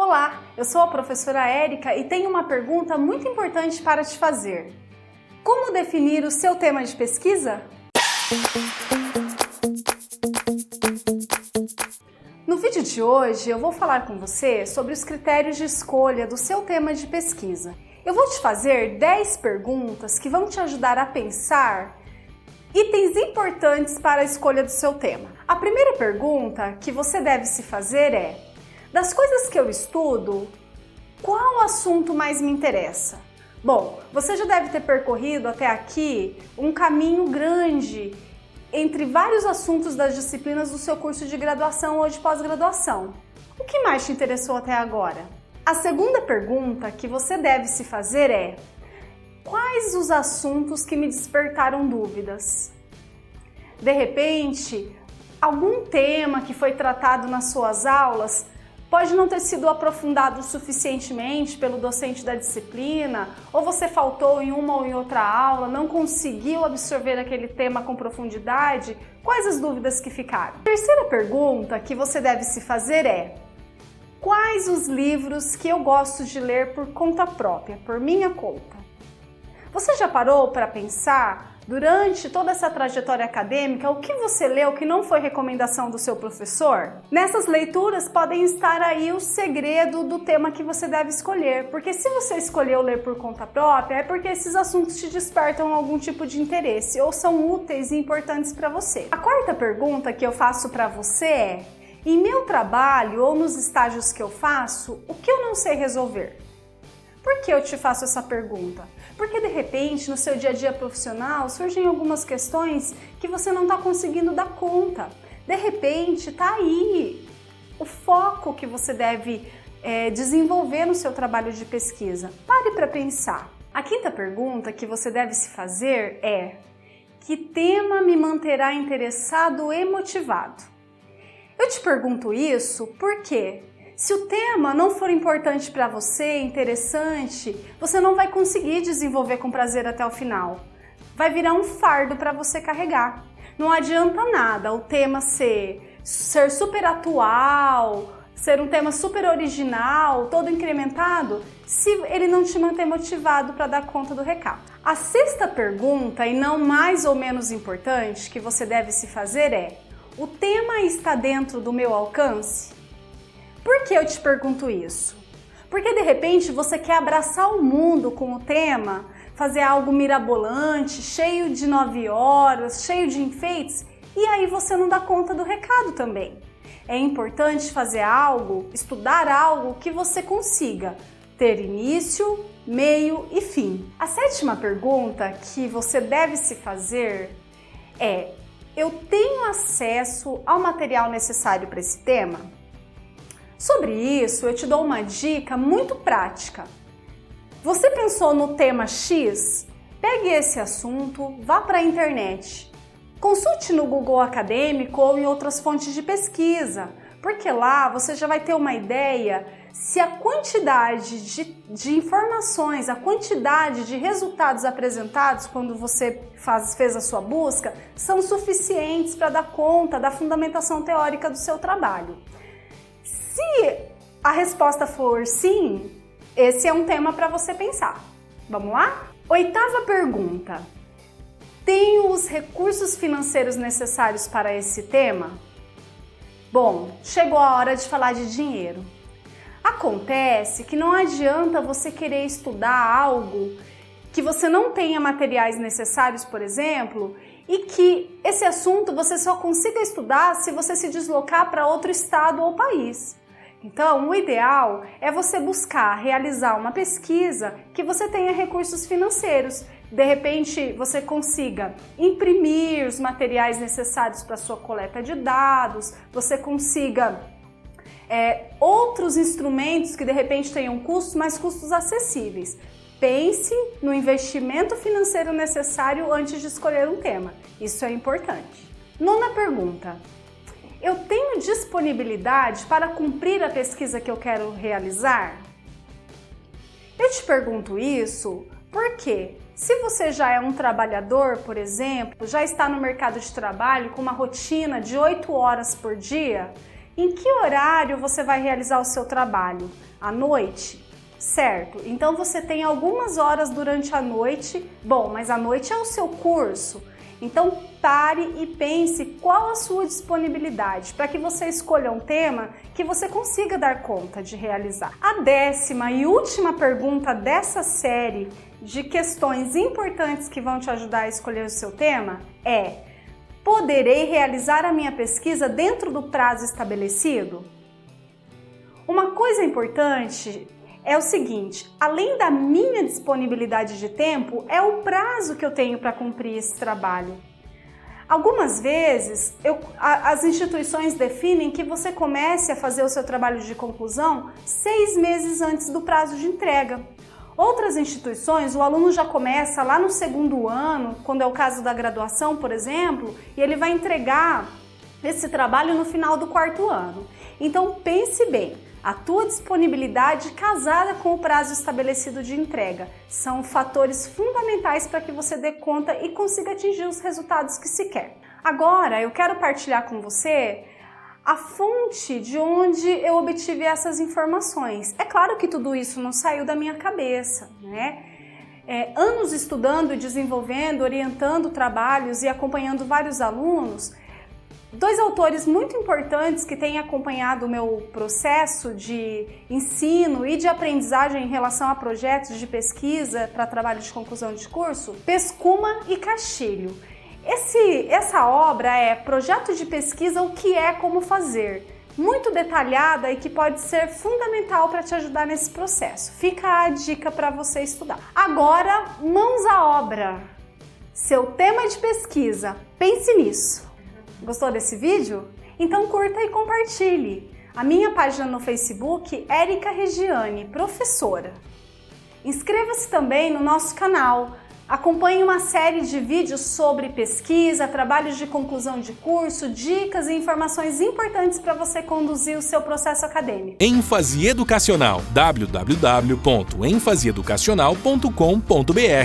Olá, eu sou a professora Érica e tenho uma pergunta muito importante para te fazer. Como definir o seu tema de pesquisa? No vídeo de hoje eu vou falar com você sobre os critérios de escolha do seu tema de pesquisa. Eu vou te fazer 10 perguntas que vão te ajudar a pensar itens importantes para a escolha do seu tema. A primeira pergunta que você deve se fazer é: das coisas que eu estudo, qual assunto mais me interessa? Bom, você já deve ter percorrido até aqui um caminho grande entre vários assuntos das disciplinas do seu curso de graduação ou de pós-graduação. O que mais te interessou até agora? A segunda pergunta que você deve se fazer é: quais os assuntos que me despertaram dúvidas? De repente, algum tema que foi tratado nas suas aulas pode não ter sido aprofundado suficientemente pelo docente da disciplina, ou você faltou em uma ou em outra aula, não conseguiu absorver aquele tema com profundidade. Quais as dúvidas que ficaram? A terceira pergunta que você deve se fazer é: quais os livros que eu gosto de ler por conta própria, por minha conta? Você já parou para pensar, durante toda essa trajetória acadêmica, o que você leu que não foi recomendação do seu professor? Nessas leituras podem estar aí o segredo do tema que você deve escolher, porque se você escolheu ler por conta própria, é porque esses assuntos te despertam algum tipo de interesse ou são úteis e importantes para você. A quarta pergunta que eu faço para você é: em meu trabalho ou nos estágios que eu faço, o que eu não sei resolver? Por que eu te faço essa pergunta? Porque de repente no seu dia a dia profissional surgem algumas questões que você não está conseguindo dar conta. De repente está aí o foco que você deve desenvolver no seu trabalho de pesquisa. Pare para pensar. A quinta pergunta que você deve se fazer é: que tema me manterá interessado e motivado? Eu te pergunto isso porque se o tema não for importante para você, interessante, você não vai conseguir desenvolver com prazer até o final. Vai virar um fardo para você carregar. Não adianta nada o tema ser super atual, ser um tema super original, todo incrementado, se ele não te manter motivado para dar conta do recado. A sexta pergunta, e não mais ou menos importante, que você deve se fazer é: o tema está dentro do meu alcance? Por que eu te pergunto isso? Porque de repente você quer abraçar o mundo com o tema, fazer algo mirabolante, cheio de 9 horas, cheio de enfeites, e aí você não dá conta do recado também. É importante fazer algo, estudar algo que você consiga ter início, meio e fim. A sétima pergunta que você deve se fazer é: eu tenho acesso ao material necessário para esse tema? Sobre isso, eu te dou uma dica muito prática. Você pensou no tema X? Pegue esse assunto, vá para a internet. Consulte no Google Acadêmico ou em outras fontes de pesquisa, porque lá você já vai ter uma ideia se a quantidade de informações, a quantidade de resultados apresentados quando você fez a sua busca são suficientes para dar conta da fundamentação teórica do seu trabalho. Se a resposta for sim, esse é um tema para você pensar. Vamos lá? Oitava pergunta: tenho os recursos financeiros necessários para esse tema? Bom, chegou a hora de falar de dinheiro. Acontece que não adianta você querer estudar algo que você não tenha materiais necessários, por exemplo, e que esse assunto você só consiga estudar se você se deslocar para outro estado ou país. Então, o ideal é você buscar realizar uma pesquisa que você tenha recursos financeiros. De repente, você consiga imprimir os materiais necessários para a sua coleta de dados, você consiga outros instrumentos que de repente tenham custos, mas custos acessíveis. Pense no investimento financeiro necessário antes de escolher um tema. Isso é importante. Nona pergunta: eu tenho disponibilidade para cumprir a pesquisa que eu quero realizar? Eu te pergunto isso porque se você já é um trabalhador, por exemplo, já está no mercado de trabalho com uma rotina de 8 horas por dia, Em que horário você vai realizar o seu trabalho? À noite? Certo, então você tem algumas horas durante a noite. Bom, mas a noite é o seu curso. Então pare e pense qual a sua disponibilidade para que você escolha um tema que você consiga dar conta de realizar. A 10ª e última pergunta dessa série de questões importantes que vão te ajudar a escolher o seu tema é: poderei realizar a minha pesquisa dentro do prazo estabelecido? Uma coisa importante é o seguinte: além da minha disponibilidade de tempo, é o prazo que eu tenho para cumprir esse trabalho. Algumas vezes, as instituições definem que você comece a fazer o seu trabalho de conclusão 6 meses antes do prazo de entrega. Outras instituições, o aluno já começa lá no 2º ano, quando é o caso da graduação, por exemplo, e ele vai entregar esse trabalho no final do 4º ano. Então pense bem, a tua disponibilidade casada com o prazo estabelecido de entrega são fatores fundamentais para que você dê conta e consiga atingir os resultados que se quer. Agora eu quero partilhar com você a fonte de onde eu obtive essas informações. É claro que tudo isso não saiu da minha cabeça, né? Anos estudando e desenvolvendo, orientando trabalhos e acompanhando vários alunos. 2 autores muito importantes que têm acompanhado o meu processo de ensino e de aprendizagem em relação a projetos de pesquisa para trabalho de conclusão de curso, Pescuma e Castilho. Essa obra é Projeto de Pesquisa, o que é, como fazer, muito detalhada e que pode ser fundamental para te ajudar nesse processo. Fica a dica para você estudar. Agora, mãos à obra! Seu tema de pesquisa, pense nisso! Gostou desse vídeo? Então curta e compartilhe. A minha página no Facebook, Érica Regiane, professora. Inscreva-se também no nosso canal. Acompanhe uma série de vídeos sobre pesquisa, trabalhos de conclusão de curso, dicas e informações importantes para você conduzir o seu processo acadêmico. ênfase educacional, www.enfaseeducacional.com.br